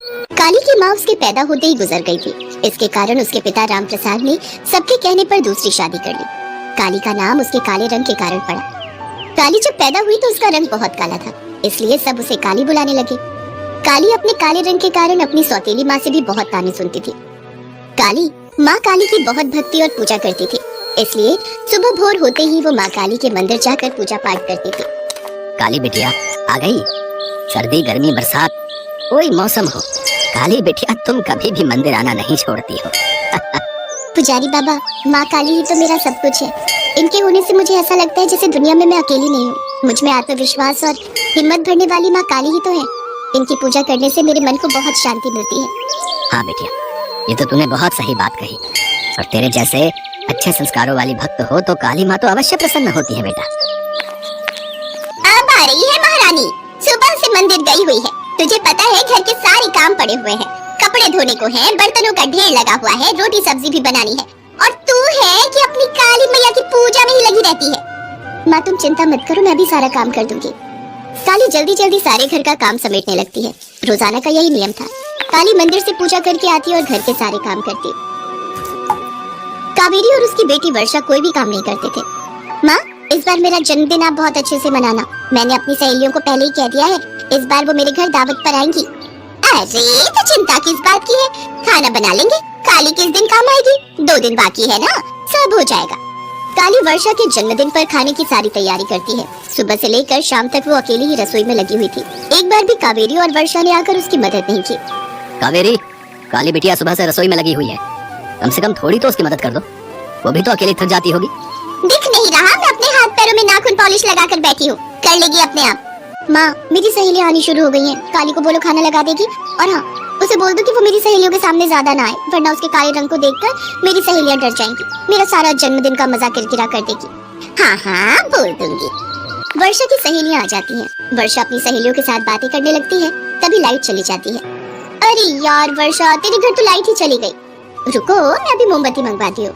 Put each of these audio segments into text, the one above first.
काली की माँ उसके पैदा होते ही गुजर गई थी। इसके कारण उसके पिता राम प्रसाद ने सबके कहने पर दूसरी शादी कर ली। काली का नाम उसके काले रंग के कारण पड़ा। काली जब पैदा हुई तो उसका रंग बहुत काला था, इसलिए सब उसे काली बुलाने लगे। काली अपने काले रंग के कारण अपनी सौतेली माँ से भी बहुत ताने सुनती थी। काली माँ काली की बहुत भक्ति और पूजा करती थी, इसलिए सुबह भोर होते ही वो माँ काली के मंदिर जाकर पूजा पाठ करती थी। काली बिटिया आ गई। सर्दी गर्मी बरसात कोई मौसम हो, काली बिटिया तुम कभी भी मंदिर आना नहीं छोड़ती हो। पुजारी बाबा, माँ काली ही तो मेरा सब कुछ है। इनके होने से मुझे ऐसा लगता है जैसे दुनिया में मैं अकेली नहीं हूँ। मुझ में आत्मविश्वास और हिम्मत भरने वाली माँ काली ही तो है। इनकी पूजा करने से मेरे मन को बहुत शांति मिलती है। हाँ बेटिया, ये तो तूने बहुत सही बात कही। और तेरे जैसे अच्छे संस्कारों वाली भक्त हो तो काली माँ तो अवश्य प्रसन्न होती है बेटा। अब आ रही है महारानी, सुबह से मंदिर गई हुई है। तुझे पता है घर के सारे काम पड़े हुए हैं, कपड़े धोने को है, बर्तनों का ढेर लगा हुआ है, रोटी सब्जी भी बनानी है, और तू है कि अपनी काली मैया की पूजा में ही लगी रहती है। माँ तुम चिंता मत करो, मैं भी सारा काम कर दूंगी। काली जल्दी जल्दी सारे घर का काम समेटने लगती है। रोजाना का यही नियम था। काली मंदिर से पूजा करके आती और घर के सारे काम करती। कावेरी और उसकी बेटी वर्षा कोई भी काम नहीं करते थे। माँ, इस बार मेरा जन्मदिन आप बहुत अच्छे से मनाना। मैंने अपनी सहेलियों को पहले ही कह दिया है, इस बार वो मेरे घर दावत पर आएंगी। अरे तो चिंता किस बात की है, खाना बना लेंगे। काली किस दिन काम आएगी, 2 दिन बाकी है ना, सब हो जाएगा। काली वर्षा के जन्मदिन पर खाने की सारी तैयारी करती है। सुबह से लेकर शाम तक वो अकेली ही रसोई में लगी हुई थी। एक बार भी कावेरी और वर्षा ने आकर उसकी मदद नहीं की। कावेरी, काली बिटिया सुबह से रसोई में लगी हुई है, कम से कम थोड़ी तो उसकी मदद कर दो। वो भी तो अकेली थक जाती होगी। दिख नहीं रहा मैं अपने हाथ पैरों में नाखून पॉलिश लगाकर बैठी हूँ, कर लेगी अपने आप। माँ, मेरी सहेलियाँ आनी शुरू हो गई हैं। काली को बोलो खाना लगा देगी, और हाँ, उसे बोल दो कि वो मेरी सहेलियों के सामने ज्यादा ना आए, वरना उसके काले रंग को देखकर मेरी सहेलियाँ डर जाएंगी, मेरा सारा जन्मदिन का मजा किरकिरा कर देगी। हाँ हाँ बोल दूंगी। वर्षा की सहेलियाँ आ जाती हैं। वर्षा अपनी सहेलियों के साथ बातें करने लगती है, तभी लाइट चली जाती है। अरे यार वर्षा, तेरे घर तो लाइट ही चली गई। रुको, मैं अभी मोमबत्ती मंगवाती हूँ।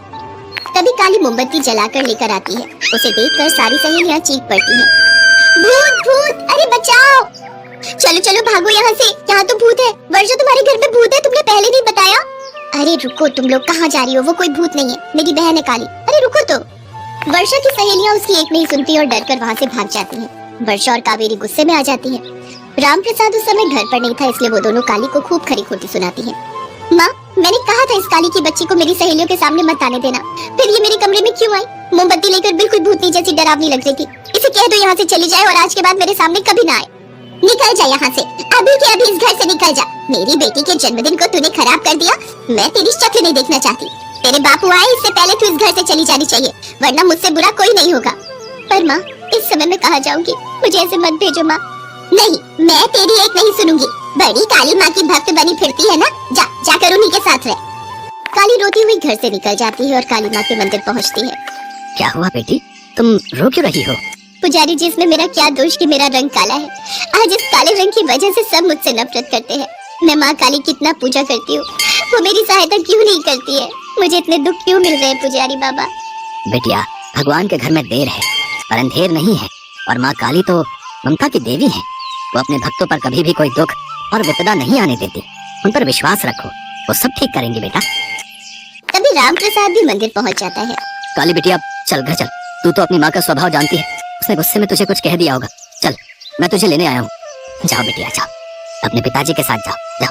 तभी काली मोमबत्ती जलाकर लेकर आती है। उसे देखकर सारी सहेलियाँ चीख पड़ती हैं। भूत भूत, अरे बचाओ, चलो चलो भागो यहाँ से, यहाँ तो भूत है। वर्षा, तुम्हारे घर में भूत है, तुमने पहले नहीं बताया। अरे रुको, तुम लोग कहाँ जा रही हो, वो कोई भूत नहीं है, मेरी बहन है काली। अरे रुको तो। वर्षा की सहेलियाँ उसकी एक नहीं सुनती और डरकर वहाँ से भाग जाती हैं। वर्षा और कावेरी गुस्से में आ जाती हैं। राम प्रसाद उस समय घर पर नहीं था, इसलिए वो दोनों काली को खूब खरी खोटी सुनाती हैं। माँ, मैंने कहा था इस काली की बच्ची को मेरी सहेलियों के सामने मत आने देना, फिर ये मेरे कमरे में क्यों आई? मोमबत्ती लेकर बिल्कुल भूतनी जैसी डरावनी लग रही थी। इसे कह दो यहाँ से चली जाए और आज के बाद मेरे सामने कभी ना आए। निकल जा यहाँ से, अभी के अभी इस घर से निकल जा। मेरी बेटी के जन्मदिन को तूने खराब कर दिया, मैं तेरी शक्ल नहीं देखना चाहती। तेरे बापू आए इससे पहले तू इस घर से चली जानी चाहिए, वरना मुझसे बुरा कोई नहीं होगा। पर माँ, इस समय मैं कहाँ जाऊंगी, मुझे ऐसे मत भेजो माँ। नहीं, मैं तेरी एक नहीं सुनूंगी। बड़ी काली माँ की भक्त बनी फिरती है ना, जा जाकर उन्हीं के साथ रह। काली रोती हुई घर से निकल जाती है और काली माँ के मंदिर पहुँचती है। क्या हुआ बेटी, तुम रो क्यों रही हो? पुजारी जी, इसमें मेरा क्या दोष कि मेरा रंग काला है। आज इस काले रंग की वजह से सब मुझसे नफरत करते हैं। मैं माँ काली कितना पूजा करती हूँ, वो मेरी सहायता क्यों नहीं करती है? मुझे इतने दुख क्यों मिल रहे हैं पुजारी बाबा? बेटिया, भगवान के घर में देर है पर अंधेर नहीं है, और माँ काली तो ममता की देवी है। वो अपने भक्तों पर कभी भी कोई दुख और विपदा नहीं आने देती। उन पर विश्वास रखो, वो सब ठीक करेंगे बेटा। तभी राम प्रसाद भी मंदिर पहुँच जाता है। काली बिटिया चल घर चल, तू तो अपनी माँ का स्वभाव जानती है, उसने गुस्से में तुझे कुछ कह दिया होगा। चल, मैं तुझे लेने आया हूँ। जाओ बेटिया जाओ, अपने पिताजी के साथ जाओ जाओ।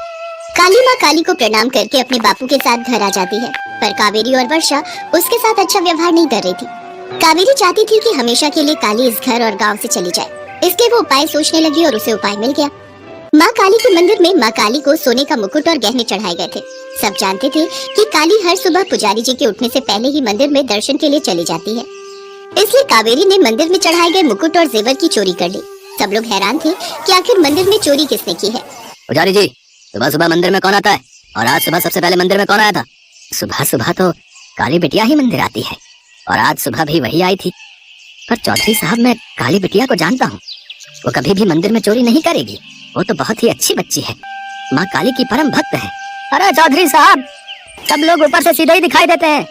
काली माँ काली को प्रणाम करके अपने बापू के साथ घर आ जाती है, पर कावेरी और वर्षा उसके साथ अच्छा व्यवहार नहीं कर रही थी। कावेरी चाहती थी कि हमेशा के लिए काली इस घर और गांव से चली जाए, इसलिए वो उपाय सोचने लगी और उसे उपाय मिल गया। माँ काली के मंदिर में माँ काली को सोने का मुकुट और गहने चढ़ाए गए थे। सब जानते थे कि काली हर सुबह पुजारी जी के उठने से पहले ही मंदिर में दर्शन के लिए चली जाती है, इसलिए कावेरी ने मंदिर में चढ़ाए गए मुकुट और जेवर की चोरी कर ली। सब लोग हैरान थे कि आखिर मंदिर में चोरी किसने की है। पुजारी जी, सुबह सुबह मंदिर में कौन आता है? और आज सुबह सबसे पहले मंदिर में कौन आया था? सुबह सुबह तो काली बिटिया ही मंदिर आती है, और आज सुबह भी वही आई थी। पर चौधरी साहब, मैं काली बिटिया को जानता हूँ, वो कभी भी मंदिर में चोरी नहीं करेगी। वो तो बहुत ही अच्छी बच्ची है, माँ काली की परम भक्त है। अरे चौधरी साहब, सब लोग ऊपर से सीधे ही दिखाई देते हैं,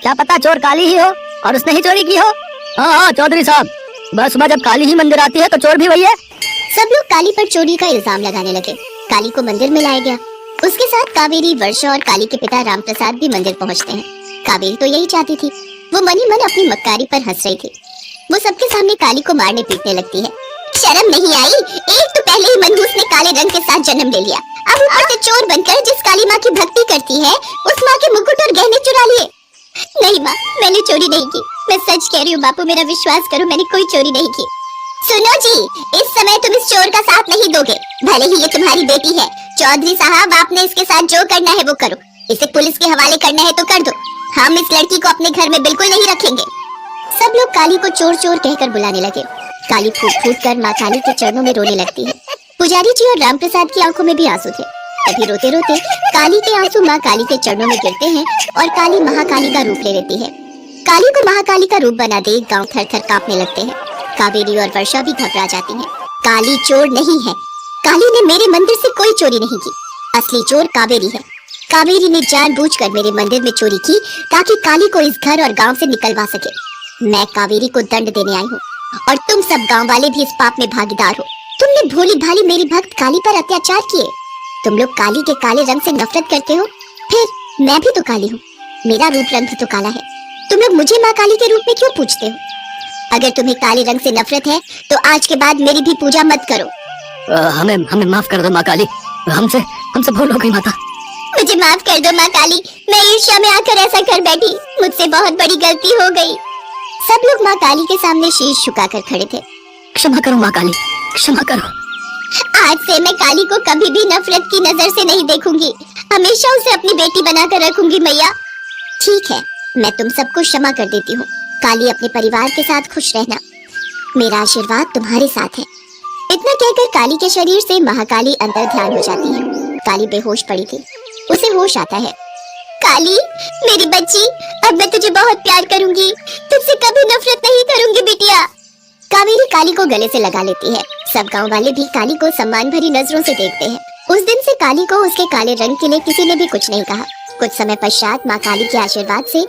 क्या पता चोर काली ही हो और उसने ही चोरी की हो। हाँ चौधरी साहब, सुबह सुबह जब काली ही मंदिर आती है तो चोर भी वही है। सब लोग काली पर चोरी का इल्जाम लगाने लगे। काली को मंदिर में लाया गया। उसके साथ कावेरी, वर्षा और काली के पिता रामप्रसाद भी मंदिर पहुंचते हैं। कावेरी तो यही चाहती थी, वो मनी मन अपनी मक्कारी पर हंस रही थी। वो सबके सामने काली को मारने पीटने लगती है। शर्म नहीं आई? एक तो पहले ही मनहूस ने काले रंग के साथ जन्म ले लिया, अब ऊपर से चोर बनकर जिस काली माँ की भक्ति करती है उस माँ के मुकुट और गहने चुरा लिए। नहीं माँ, मैंने चोरी नहीं की, मैं सच कह रही हूँ बापू, मेरा विश्वास करो, मैंने कोई चोरी नहीं की। सुनो जी, इस समय तुम इस चोर का साथ नहीं दोगे, भले ही ये तुम्हारी बेटी है। चौधरी साहब, आपने इसके साथ जो करना है वो करो, इसे पुलिस के हवाले करना है तो कर दो, हम इस लड़की को अपने घर में बिल्कुल नहीं रखेंगे। सब लोग काली को चोर चोर कहकर बुलाने लगे। काली फूट फूट कर माँ काली के चरणों में रोने लगती है। पुजारी जी और रामप्रसाद की आंखों में भी आंसू थे। तभी रोते रोते काली के आंसू माँ काली के चरणों में गिरते हैं और काली महाकाली का रूप ले लेती है। काली को महाकाली का रूप बना देख गांव थर थर कांपने लगते हैं। कावेरी और वर्षा भी घबरा जाती हैं। काली चोर नहीं है, काली ने मेरे मंदिर से कोई चोरी नहीं की, असली चोर कावेरी है। कावेरी ने जानबूझकर मेरे मंदिर में चोरी की ताकि काली को इस घर और गांव से निकलवा सके। मैं कावेरी को दंड देने आई हूँ और तुम सब गांव वाले भी इस पाप में भागीदार हो। तुमने भोली भाली मेरी भक्त काली पर अत्याचार किए। तुम लोग काली के काले रंग से नफरत करते हो, फिर मैं भी तो काली हूँ, मेरा रूप रंग भी तो काला है। तुम लोग मुझे माँ काली के रूप में क्यों पूछते हो? अगर तुम्हें काले रंग से नफरत है तो आज के बाद मेरी भी पूजा मत करो। हमें हमें माफ कर दो माँ काली, हमसे हमसे भूल हो गई माता। मुझे माफ कर दो माँ काली, मैं ईर्ष्या में आकर ऐसा कर बैठी, मुझसे बहुत बड़ी गलती हो गई। सब लोग माँ काली के सामने शीश झुकाकर खड़े थे। क्षमा करो माँ काली, क्षमा करो। आज से मैं काली को कभी भी नफरत की नजर से नहीं देखूंगी, हमेशा उसे अपनी बेटी बनाकर रखूंगी मैया। ठीक है, मैं तुम सबको क्षमा कर देती हूँ। काली, अपने परिवार के साथ खुश रहना, मेरा आशीर्वाद तुम्हारे साथ है। इतना कहकर काली के शरीर से महाकाली अंतर ध्यान हो जाती है। काली बेहोश पड़ी थी, उसे होश आता है। काली, मेरी बच्ची, अब मैं तुझे बहुत प्यार करूंगी, तुझसे कभी नफरत नहीं करूंगी बिटिया। कावेरी काली को गले से लगा लेती है। सब गांव वाले भी काली को सम्मान भरी नजरों से देखते हैं। उस दिन से काली को उसके काले रंग के लिए किसी ने भी कुछ नहीं कहा। कुछ समय पश्चात माँ काली के आशीर्वाद से